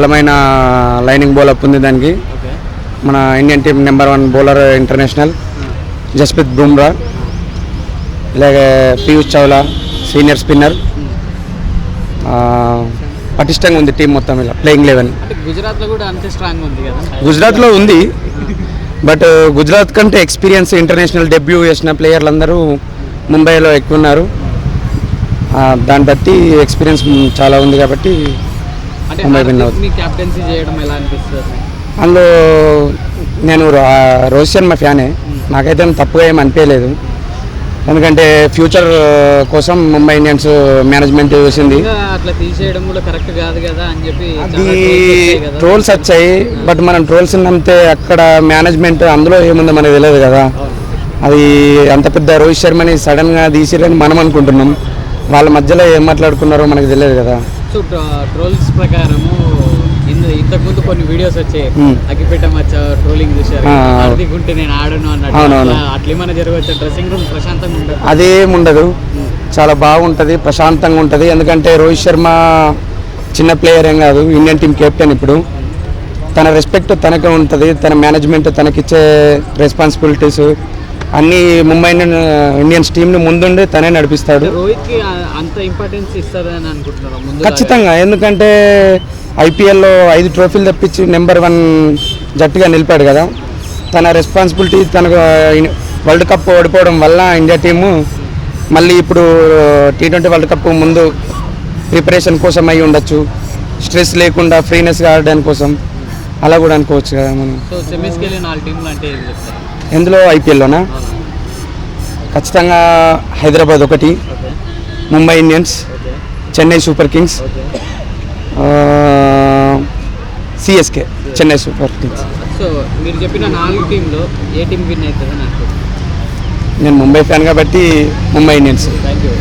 బలమైన lining bowler ఉంది దానికి. మన Indian team number 1 bowler international Jasprit Bumrah, ఇలాగే పీయూష్ చావ్లా సీనియర్ స్పిన్నర్. పటిష్టంగా ఉంది టీం మొత్తం. ఇలా ప్లేయింగ్ 11 గుజరాత్లో ఉంది, బట్ గుజరాత్ కంటే ఎక్స్పీరియన్స్ ఇంటర్నేషనల్ డెబ్యూ చేసిన ప్లేయర్లు అందరూ ముంబైలో ఎక్కువ ఉన్నారు. దాన్ని బట్టి ఎక్స్పీరియన్స్ చాలా ఉంది కాబట్టి ముంబై విన్ అవుతుంది. అందులో నేను రోహిత్ శర్మ ఫ్యానే. నాకైతే తప్పుగా ఏమి అనిపించలేదు, ఎందుకంటే ఫ్యూచర్ కోసం ముంబై ఇండియన్స్ మేనేజ్మెంట్ చూసింది. అది ట్రోల్స్ వచ్చాయి, బట్ మనం ట్రోల్స్ నమ్మితే అక్కడ మేనేజ్మెంట్ అందులో ఏముందో మనకు తెలియదు కదా. అది అంత పెద్ద రోహిత్ శర్మని సడన్గా తీసిరని మనం అనుకుంటున్నాం, వాళ్ళ మధ్యలో ఏం మాట్లాడుకున్నారో మనకు తెలియదు కదా. సో ట్రోల్స్ ప్రకారము ఇంతకుముందు కొన్ని వీడియోస్ వచ్చాయి, అగ్గిపెట్ట మచ్చ ట్రోలింగ్ చూశారు, హార్దిక్ ఉంటే నేను ఆడను అన్నట్టు. అట్లా ఏమైనా జరగవచ్చు? డ్రెస్సింగ్ రూమ్ ప్రశాంతంగా ఉంటుంది? అదేం ఉండదు, చాలా బాగుంటుంది, ప్రశాంతంగా ఉంటుంది. ఎందుకంటే రోహిత్ శర్మ చిన్న ప్లేయర్ ఏం కాదు, ఇండియన్ టీం కెప్టెన్. ఇప్పుడు తన రెస్పెక్ట్ తనకే ఉంటుంది, తన మేనేజ్మెంట్ తనకిచ్చే రెస్పాన్సిబిలిటీస్ అన్నీ ముంబై ఇండియన్స్ టీంని ముందుండి తనే నడిపిస్తాడు. రోహిత్కి అంత ఇంపార్టెన్స్ ఇస్తారని అనుకుంటున్నాను ఖచ్చితంగా. ఎందుకంటే ఐపీఎల్లో 5 ట్రోఫీలు తెప్పించి నెంబర్ 1 జట్టుగా నిలిపాడు కదా. తన రెస్పాన్సిబిలిటీ తనకు వరల్డ్ కప్ ఓడిపోవడం వల్ల ఇండియా టీము మళ్ళీ ఇప్పుడు T20 వరల్డ్ కప్ ముందు ప్రిపరేషన్ కోసం అయి ఉండొచ్చు, స్ట్రెస్ లేకుండా ఫ్రీనెస్గా ఆడడానికి కోసం, అలా కూడా అనుకోవచ్చు కదా మనం. ఎందులో ఐపీఎల్లోనా? ఖచ్చితంగా హైదరాబాద్ ఒకటి, Mumbai Indians, Chennai super Kings, CSK Chennai super Kings. So మీరు చెప్పిన 4 టీంలో ఏ టీం విన్ అవుతుందని అనుకుంటున్నారు? నేను ముంబై ఫ్యాన్ కాబట్టి ముంబై ఇండియన్స్. Thank you.